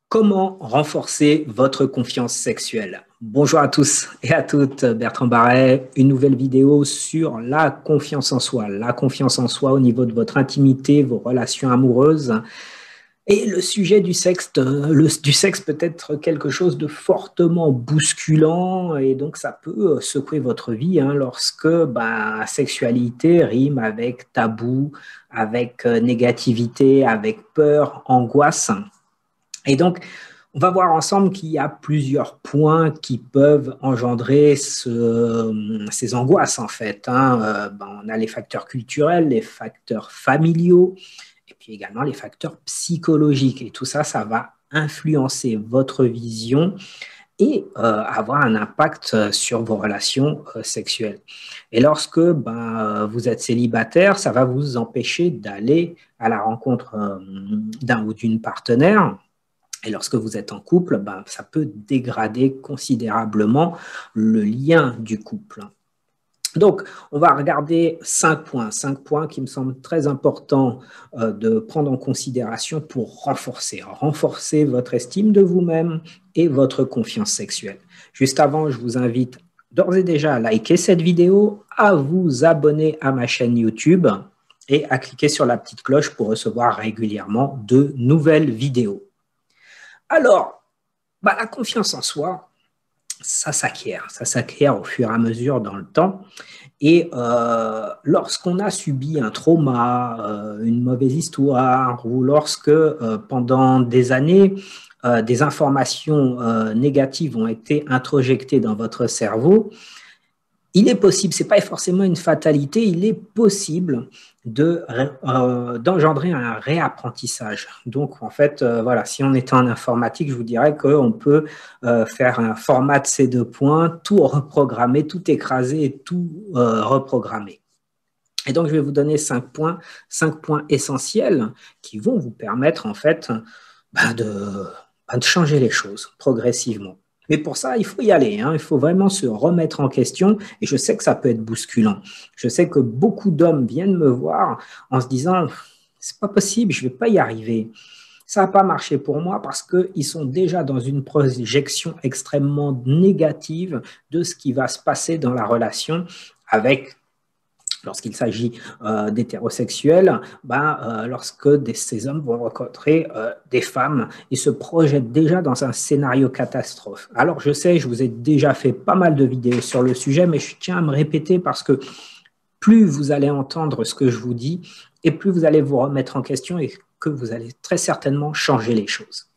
Comment renforcer votre confiance sexuelle? Bonjour à tous et à toutes, Bertrand Barret, une nouvelle vidéo sur la confiance en soi. La confiance en soi au niveau de votre intimité, vos relations amoureuses. Et le sujet du sexe, du sexe peut être quelque chose de fortement bousculant et donc ça peut secouer votre vie lorsque sexualité rime avec tabou, avec négativité, avec peur, angoisse. Et donc, on va voir ensemble qu'il y a plusieurs points qui peuvent engendrer ces angoisses, en fait. On a les facteurs culturels, les facteurs familiaux, et puis également les facteurs psychologiques. Et tout ça, ça va influencer votre vision et avoir un impact sur vos relations sexuelles. Et lorsque vous êtes célibataire, ça va vous empêcher d'aller à la rencontre d'un ou d'une partenaire. Et lorsque vous êtes en couple, ça peut dégrader considérablement le lien du couple. Donc, on va regarder 5 points qui me semblent très importants de prendre en considération pour renforcer votre estime de vous-même et votre confiance sexuelle. Juste avant, je vous invite d'ores et déjà à liker cette vidéo, à vous abonner à ma chaîne YouTube et à cliquer sur la petite cloche pour recevoir régulièrement de nouvelles vidéos. Alors, la confiance en soi, ça s'acquiert au fur et à mesure dans le temps. Et lorsqu'on a subi un trauma, une mauvaise histoire, ou lorsque pendant des années, des informations négatives ont été introjectées dans votre cerveau, il est possible, ce n'est pas forcément une fatalité, il est possible d'engendrer un réapprentissage. Donc, en fait, si on était en informatique, je vous dirais qu'on peut faire un format de ces 2 points, tout reprogrammer, tout écraser et tout reprogrammer. Et donc, je vais vous donner 5 points essentiels qui vont vous permettre, en fait, de changer les choses progressivement. Mais pour ça, il faut y aller, il faut vraiment se remettre en question et je sais que ça peut être bousculant. Je sais que beaucoup d'hommes viennent me voir en se disant « c'est pas possible, je vais pas y arriver ». Ça n'a pas marché pour moi parce qu'ils sont déjà dans une projection extrêmement négative de ce qui va se passer dans la relation lorsqu'il s'agit d'hétérosexuels, lorsque ces hommes vont rencontrer des femmes, ils se projettent déjà dans un scénario catastrophe. Alors je sais, je vous ai déjà fait pas mal de vidéos sur le sujet, mais je tiens à me répéter parce que plus vous allez entendre ce que je vous dis, et plus vous allez vous remettre en question et que vous allez très certainement changer les choses.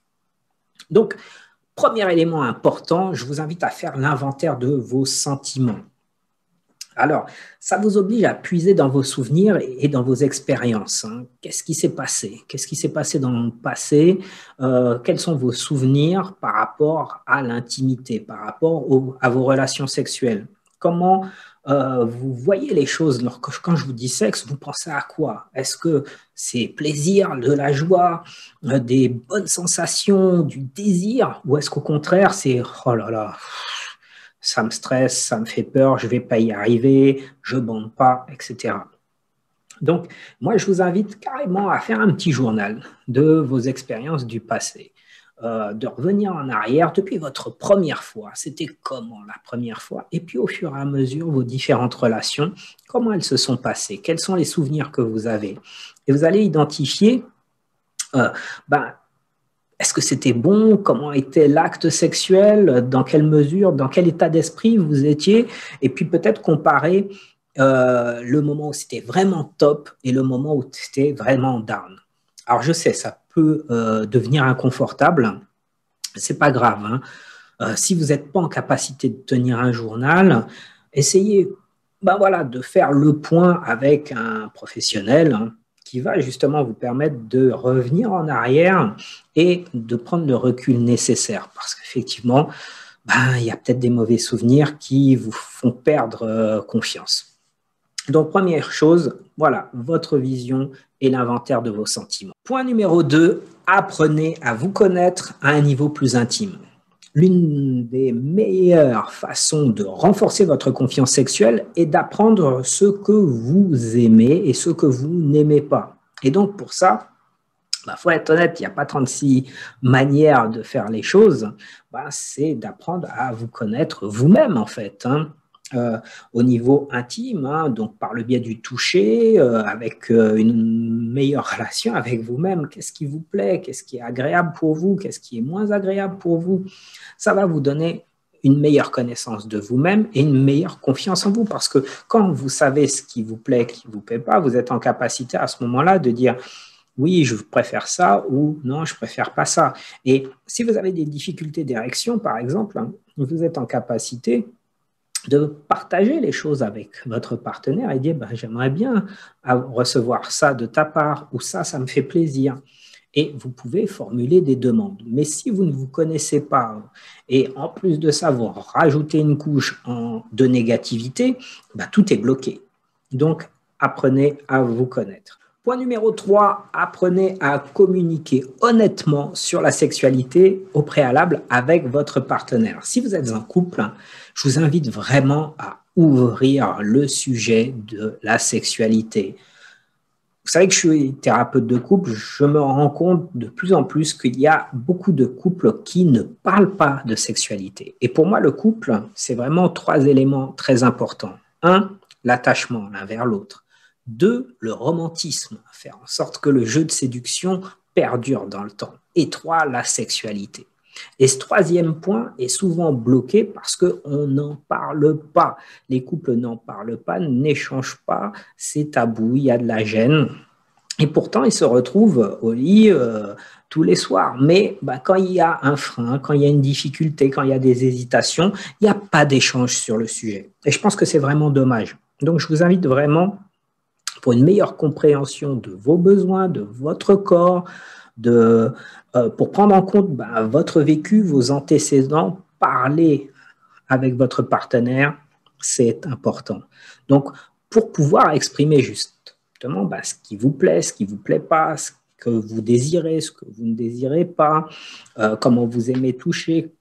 Donc, premier élément important, je vous invite à faire l'inventaire de vos sentiments. Alors, ça vous oblige à puiser dans vos souvenirs et dans vos expériences. Qu'est-ce qui s'est passé? Qu'est-ce qui s'est passé dans le passé? Quels sont vos souvenirs par rapport à l'intimité, par rapport à vos relations sexuelles? Comment vous voyez les choses? Quand je vous dis sexe, vous pensez à quoi? Est-ce que c'est plaisir, de la joie, des bonnes sensations, du désir? Ou est-ce qu'au contraire, c'est « oh là là ». Ça me stresse, ça me fait peur, je ne vais pas y arriver, je ne bande pas, etc. Donc, moi, je vous invite carrément à faire un petit journal de vos expériences du passé, de revenir en arrière depuis votre première fois. C'était comment la première fois? Et puis, au fur et à mesure, vos différentes relations, comment elles se sont passées? Quels sont les souvenirs que vous avez? Et vous allez identifier est-ce que c'était bon? Comment était l'acte sexuel? Dans quelle mesure? Dans quel état d'esprit vous étiez? Et puis peut-être comparer le moment où c'était vraiment top et le moment où c'était vraiment down. Alors je sais, ça peut devenir inconfortable. C'est pas grave. Si vous n'êtes pas en capacité de tenir un journal, essayez de faire le point avec un professionnel qui va justement vous permettre de revenir en arrière et de prendre le recul nécessaire. Parce qu'effectivement, il y a peut-être des mauvais souvenirs qui vous font perdre confiance. Donc, première chose, votre vision et l'inventaire de vos sentiments. Point numéro 2, apprenez à vous connaître à un niveau plus intime. L'une des meilleures façons de renforcer votre confiance sexuelle est d'apprendre ce que vous aimez et ce que vous n'aimez pas. Et donc, pour ça, Il faut être honnête, il n'y a pas 36 manières de faire les choses. C'est d'apprendre à vous connaître vous-même, en fait. Au niveau intime, donc par le biais du toucher, avec une meilleure relation avec vous-même. Qu'est-ce qui vous plaît? Qu'est-ce qui est agréable pour vous? Qu'est-ce qui est moins agréable pour vous? Ça va vous donner une meilleure connaissance de vous-même et une meilleure confiance en vous. Parce que quand vous savez ce qui vous plaît, ce qui ne vous plaît pas, vous êtes en capacité à ce moment-là de dire oui, je préfère ça ou non, je préfère pas ça. Et si vous avez des difficultés d'érection, par exemple, vous êtes en capacité de partager les choses avec votre partenaire et dire j'aimerais bien recevoir ça de ta part ou ça me fait plaisir. Et vous pouvez formuler des demandes. Mais si vous ne vous connaissez pas et en plus de ça, vous rajoutez une couche de négativité, tout est bloqué. Donc, apprenez à vous connaître. Point numéro 3, apprenez à communiquer honnêtement sur la sexualité au préalable avec votre partenaire. Si vous êtes en couple, je vous invite vraiment à ouvrir le sujet de la sexualité. Vous savez que je suis thérapeute de couple, je me rends compte de plus en plus qu'il y a beaucoup de couples qui ne parlent pas de sexualité. Et pour moi, le couple, c'est vraiment 3 éléments très importants. 1, l'attachement l'un vers l'autre. 2, le romantisme, faire en sorte que le jeu de séduction perdure dans le temps. Et 3, la sexualité. Et ce 3e point est souvent bloqué parce qu'on n'en parle pas. Les couples n'en parlent pas, n'échangent pas, c'est tabou, il y a de la gêne. Et pourtant, ils se retrouvent au lit tous les soirs. Mais quand il y a un frein, quand il y a une difficulté, quand il y a des hésitations, il n'y a pas d'échange sur le sujet. Et je pense que c'est vraiment dommage. Donc, je vous invite vraiment, pour une meilleure compréhension de vos besoins, de votre corps, pour prendre en compte votre vécu, vos antécédents, parler avec votre partenaire, c'est important. Donc, pour pouvoir exprimer justement ce qui vous plaît, ce qui ne vous plaît pas, ce que vous désirez, ce que vous ne désirez pas, comment vous aimez toucher,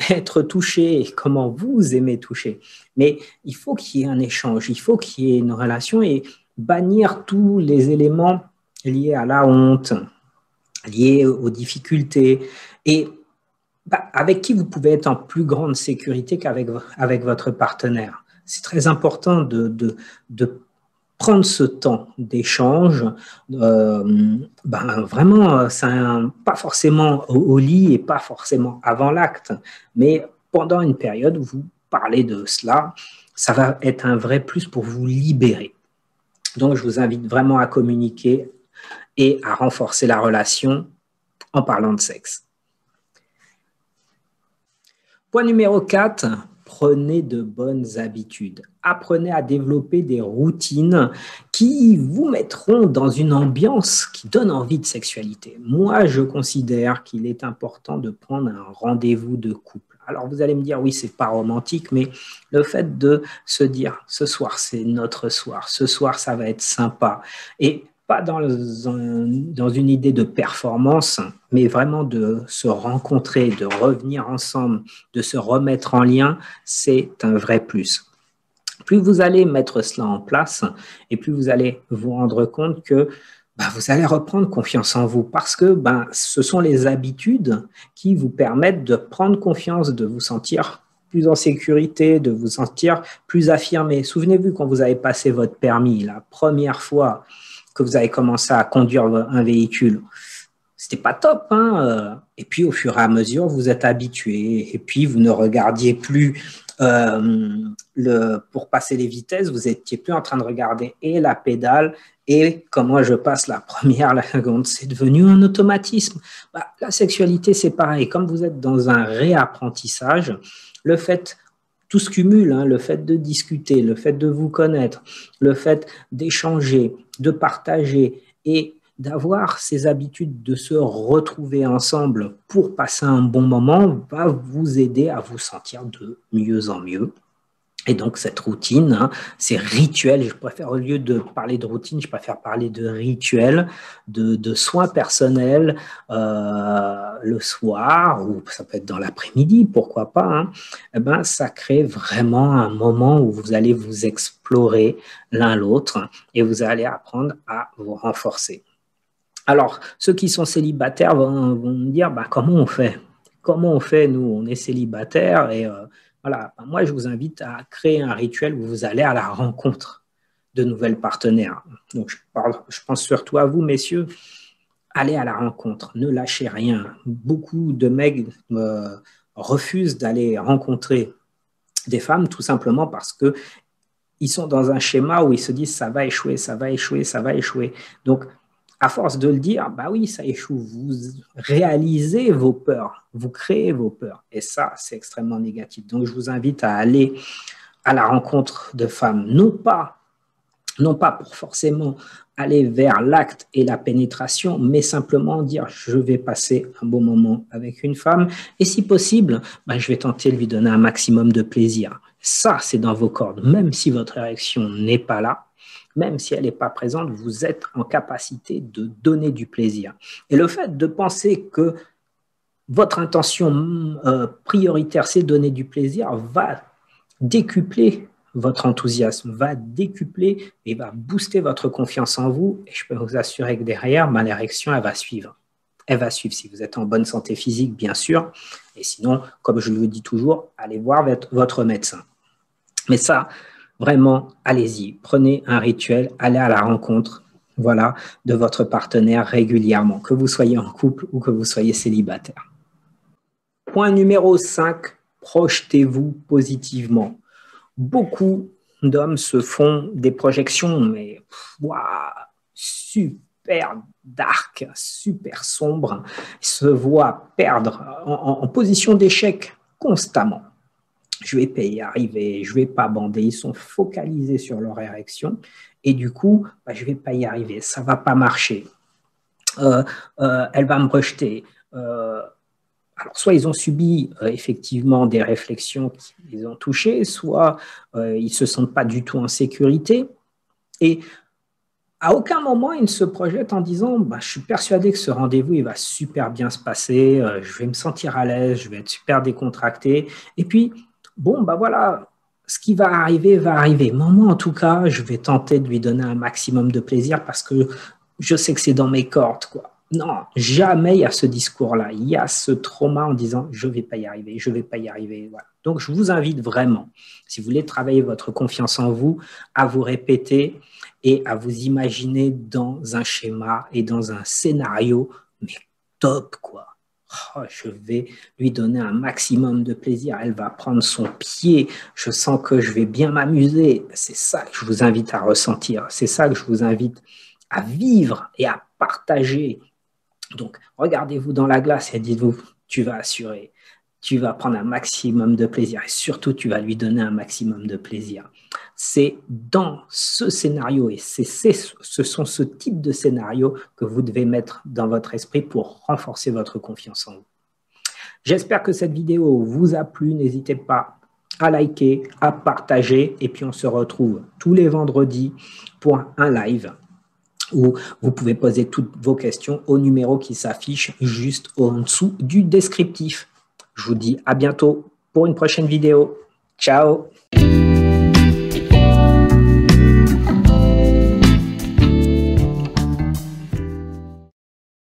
être touché et comment vous aimez toucher. Mais il faut qu'il y ait un échange, il faut qu'il y ait une relation et bannir tous les éléments liés à la honte, liés aux difficultés et avec qui vous pouvez être en plus grande sécurité qu'avec votre partenaire. C'est très important de prendre ce temps d'échange, vraiment, pas forcément au lit et pas forcément avant l'acte, mais pendant une période où vous parlez de cela, ça va être un vrai plus pour vous libérer. Donc, je vous invite vraiment à communiquer et à renforcer la relation en parlant de sexe. Point numéro 4, prenez de bonnes habitudes. Apprenez à développer des routines qui vous mettront dans une ambiance qui donne envie de sexualité. Moi, je considère qu'il est important de prendre un rendez-vous de couple. Alors, vous allez me dire, oui, c'est pas romantique, mais le fait de se dire, ce soir, c'est notre soir. Ce soir, ça va être sympa. Et pas dans une idée de performance, mais vraiment de se rencontrer, de revenir ensemble, de se remettre en lien, c'est un vrai plus. Plus vous allez mettre cela en place et plus vous allez vous rendre compte que vous allez reprendre confiance en vous parce que ce sont les habitudes qui vous permettent de prendre confiance, de vous sentir plus en sécurité, de vous sentir plus affirmé. Souvenez-vous quand vous avez passé votre permis, la première fois que vous avez commencé à conduire un véhicule, c'était pas top, et puis au fur et à mesure, vous êtes habitué, et puis vous ne regardiez plus pour passer les vitesses, vous n'étiez plus en train de regarder et la pédale et comment je passe la première, la seconde, c'est devenu un automatisme. La sexualité, c'est pareil, comme vous êtes dans un réapprentissage, le fait tout se cumule, le fait de discuter, le fait de vous connaître, le fait d'échanger, de partager et d'avoir ces habitudes de se retrouver ensemble pour passer un bon moment va vous aider à vous sentir de mieux en mieux. Et donc, cette routine, ces rituels, je préfère, au lieu de parler de routine, je préfère parler de rituels, de soins personnels le soir, ou ça peut être dans l'après-midi, pourquoi pas. Ça crée vraiment un moment où vous allez vous explorer l'un l'autre et vous allez apprendre à vous renforcer. Alors, ceux qui sont célibataires vont me dire, bah, comment on fait? Comment on fait, nous, on est célibataires et voilà, bah, moi, je vous invite à créer un rituel où vous allez à la rencontre de nouvelles partenaires. Donc, je pense surtout à vous, messieurs, allez à la rencontre, ne lâchez rien. Beaucoup de mecs refusent d'aller rencontrer des femmes tout simplement parce que ils sont dans un schéma où ils se disent ça va échouer, ça va échouer, ça va échouer. Donc, à force de le dire, bah oui, ça échoue. Vous réalisez vos peurs, vous créez vos peurs. Et ça, c'est extrêmement négatif. Donc, je vous invite à aller à la rencontre de femmes, non pas pour forcément aller vers l'acte et la pénétration, mais simplement dire je vais passer un bon moment avec une femme et si possible, ben, je vais tenter de lui donner un maximum de plaisir. Ça, c'est dans vos cordes. Même si votre érection n'est pas là, même si elle n'est pas présente, vous êtes en capacité de donner du plaisir. Et le fait de penser que votre intention prioritaire, c'est donner du plaisir, va décupler votre enthousiasme, va décupler et va booster votre confiance en vous. Et je peux vous assurer que derrière, l'érection, elle va suivre. Elle va suivre si vous êtes en bonne santé physique, bien sûr. Et sinon, comme je le dis toujours, allez voir votre médecin. Mais ça, vraiment, allez-y. Prenez un rituel, allez à la rencontre, voilà, de votre partenaire régulièrement, que vous soyez en couple ou que vous soyez célibataire. Point numéro 5, projetez-vous positivement. Beaucoup d'hommes se font des projections, mais wow, super dark, super sombre, ils se voient perdre en position d'échec constamment. Je ne vais pas y arriver, je ne vais pas bander. Ils sont focalisés sur leur érection et du coup, je ne vais pas y arriver, ça ne va pas marcher. Elle va me rejeter. Alors, soit ils ont subi effectivement des réflexions qui les ont touchés, soit ils ne se sentent pas du tout en sécurité. Et à aucun moment, ils ne se projettent en disant je suis persuadé que ce rendez-vous il va super bien se passer, je vais me sentir à l'aise, je vais être super décontracté. Et puis, voilà, ce qui va arriver va arriver. Moi, en tout cas, je vais tenter de lui donner un maximum de plaisir parce que je sais que c'est dans mes cordes, quoi. Non, jamais il y a ce discours-là. Il y a ce trauma en disant je ne vais pas y arriver, je ne vais pas y arriver. Voilà. Donc, je vous invite vraiment, si vous voulez travailler votre confiance en vous, à vous répéter et à vous imaginer dans un schéma et dans un scénario, mais top, quoi. Oh, je vais lui donner un maximum de plaisir. Elle va prendre son pied. Je sens que je vais bien m'amuser. C'est ça que je vous invite à ressentir. C'est ça que je vous invite à vivre et à partager. Donc, regardez-vous dans la glace et dites-vous, tu vas assurer, tu vas prendre un maximum de plaisir et surtout, tu vas lui donner un maximum de plaisir. C'est dans ce scénario et ce sont ce type de scénario que vous devez mettre dans votre esprit pour renforcer votre confiance en vous. J'espère que cette vidéo vous a plu. N'hésitez pas à liker, à partager et puis on se retrouve tous les vendredis pour un live où vous pouvez poser toutes vos questions au numéro qui s'affiche juste en dessous du descriptif. Je vous dis à bientôt pour une prochaine vidéo. Ciao!